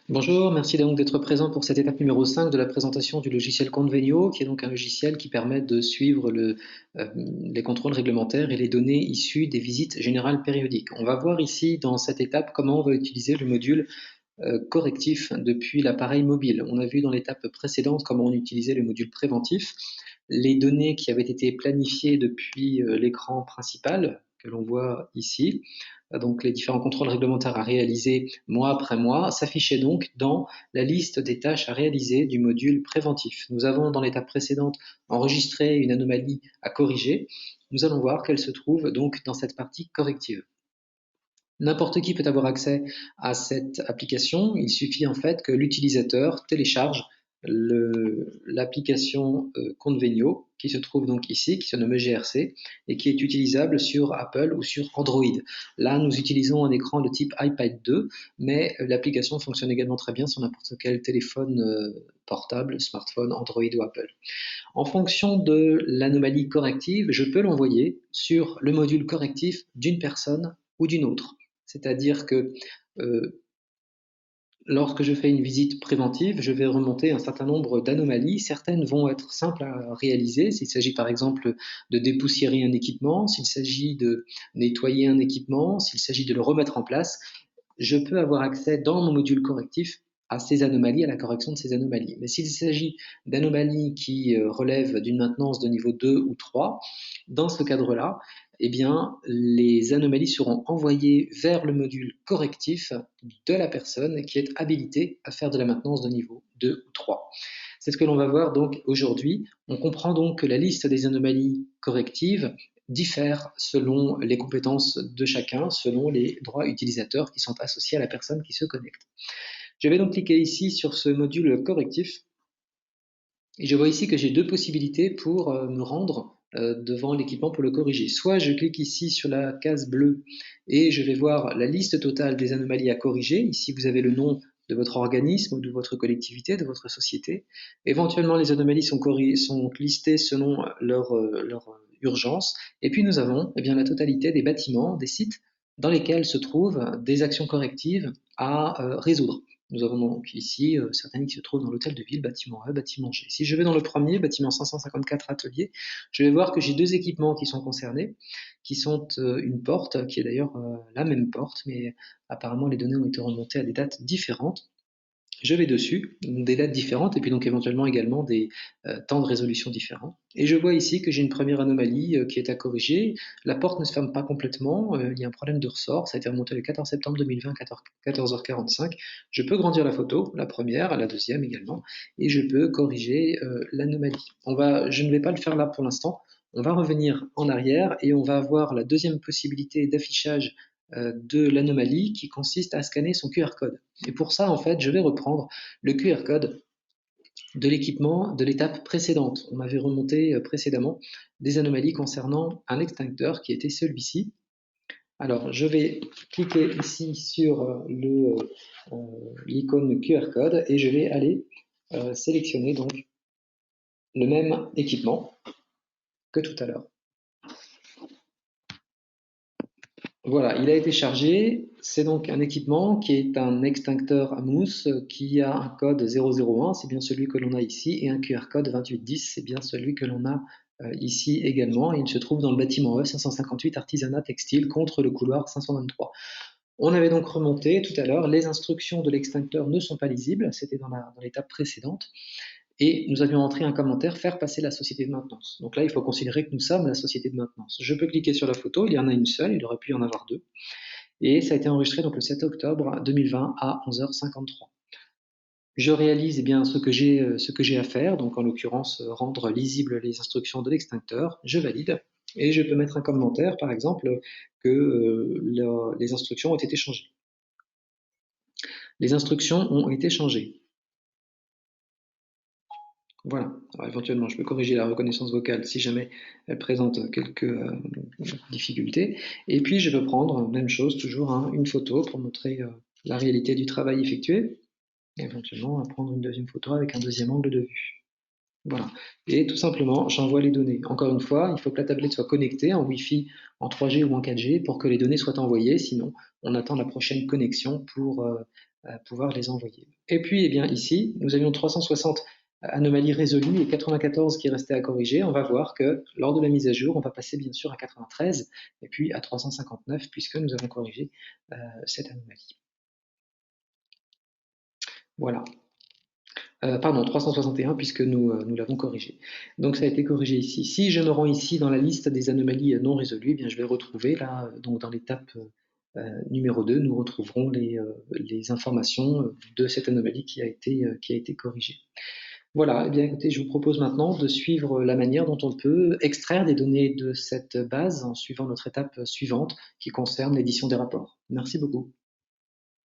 Bonjour, merci donc d'être présent pour cette étape numéro 5 de la présentation du logiciel Convenio, qui est donc un logiciel qui permet de suivre les contrôles réglementaires et les données issues des visites générales périodiques. On va voir ici dans cette étape comment on va utiliser le module correctif depuis l'appareil mobile. On a vu dans l'étape précédente comment on utilisait le module préventif. Les données qui avaient été planifiées depuis l'écran principal, que l'on voit ici, donc les différents contrôles réglementaires à réaliser mois après mois, s'affichaient donc dans la liste des tâches à réaliser du module préventif. Nous avons dans l'étape précédente enregistré une anomalie à corriger. Nous allons voir qu'elle se trouve donc dans cette partie corrective. N'importe qui peut avoir accès à cette application. Il suffit en fait que l'utilisateur télécharge l'application Convenio, qui se trouve donc ici, qui se nomme GRC, et qui est utilisable sur Apple ou sur Android. Là, nous utilisons un écran de type iPad 2, mais l'application fonctionne également très bien sur n'importe quel téléphone portable, smartphone, Android ou Apple. En fonction de l'anomalie corrective, je peux l'envoyer sur le module correctif d'une personne ou d'une autre. C'est-à-dire que lorsque je fais une visite préventive, je vais remonter un certain nombre d'anomalies. Certaines vont être simples à réaliser, s'il s'agit par exemple de dépoussiérer un équipement, s'il s'agit de nettoyer un équipement, s'il s'agit de le remettre en place. Je peux avoir accès dans mon module correctif à ces anomalies, à la correction de ces anomalies. Mais s'il s'agit d'anomalies qui relèvent d'une maintenance de niveau 2 ou 3, dans ce cadre-là, eh bien, les anomalies seront envoyées vers le module correctif de la personne qui est habilitée à faire de la maintenance de niveau 2 ou 3. C'est ce que l'on va voir donc aujourd'hui. On comprend donc que la liste des anomalies correctives diffère selon les compétences de chacun, selon les droits utilisateurs qui sont associés à la personne qui se connecte. Je vais donc cliquer ici sur ce module correctif et je vois ici que j'ai deux possibilités pour me rendre devant l'équipement pour le corriger. Soit je clique ici sur la case bleue et je vais voir la liste totale des anomalies à corriger. Ici, vous avez le nom de votre organisme ou de votre collectivité, de votre société. Éventuellement, les anomalies sont listées selon leur urgence. Et puis, nous avons la totalité des bâtiments, des sites dans lesquels se trouvent des actions correctives à résoudre. Nous avons donc ici certaines qui se trouvent dans l'hôtel de ville, bâtiment A, bâtiment G. Si je vais dans le premier, bâtiment 554 atelier, je vais voir que j'ai deux équipements qui sont concernés, qui sont une porte, qui est d'ailleurs la même porte, mais apparemment les données ont été remontées à des dates différentes. Je vais dessus, des dates différentes, et puis donc éventuellement également des temps de résolution différents. Et je vois ici que j'ai une première anomalie qui est à corriger. La porte ne se ferme pas complètement, il y a un problème de ressort, ça a été remonté le 14 septembre 2020 à 14h45. Je peux grandir la photo, la première, la deuxième également, et je peux corriger l'anomalie. Je ne vais pas le faire là pour l'instant, on va revenir en arrière et on va avoir la deuxième possibilité d'affichage de l'anomalie qui consiste à scanner son QR code. Et pour ça, en fait, je vais reprendre le QR code de l'équipement de l'étape précédente. On m'avait remonté précédemment des anomalies concernant un extincteur qui était celui-ci. Alors, je vais cliquer ici sur l'icône QR code et je vais aller sélectionner donc le même équipement que tout à l'heure. Voilà, il a été chargé. C'est donc un équipement qui est un extincteur à mousse qui a un code 001, c'est bien celui que l'on a ici, et un QR code 2810, c'est bien celui que l'on a ici également. Et il se trouve dans le bâtiment E 558 artisanat textile contre le couloir 523. On avait donc remonté tout à l'heure, les instructions de l'extincteur ne sont pas lisibles, c'était dans l'étape précédente. Et nous avions entré un commentaire, faire passer la société de maintenance. Donc là, il faut considérer que nous sommes la société de maintenance. Je peux cliquer sur la photo, il y en a une seule, il aurait pu y en avoir deux. Et ça a été enregistré donc le 7 octobre 2020 à 11h53. Je réalise ce que j'ai à faire, donc en l'occurrence rendre lisibles les instructions de l'extincteur, je valide, et je peux mettre un commentaire, par exemple, que les instructions ont été changées. Les instructions ont été changées. Voilà. Alors, éventuellement, je peux corriger la reconnaissance vocale si jamais elle présente quelques difficultés. Et puis, je peux prendre, même chose, toujours une photo pour montrer la réalité du travail effectué. Et éventuellement, prendre une deuxième photo avec un deuxième angle de vue. Voilà. Et tout simplement, j'envoie les données. Encore une fois, il faut que la tablette soit connectée en Wi-Fi, en 3G ou en 4G pour que les données soient envoyées. Sinon, on attend la prochaine connexion pour pouvoir les envoyer. Et puis, eh bien, ici, nous avions 360 anomalies résolues et 94 qui restaient à corriger. On va voir que lors de la mise à jour, on va passer bien sûr à 93 et puis à 359 puisque nous avons corrigé cette anomalie. Voilà. Pardon, 361 puisque nous l'avons corrigé. Donc ça a été corrigé ici. Si je me rends ici dans la liste des anomalies non résolues, eh bien je vais retrouver là, donc dans l'étape numéro 2, nous retrouverons les informations de cette anomalie qui a été corrigée. Voilà, eh bien écoutez, je vous propose maintenant de suivre la manière dont on peut extraire des données de cette base en suivant notre étape suivante qui concerne l'édition des rapports. Merci beaucoup.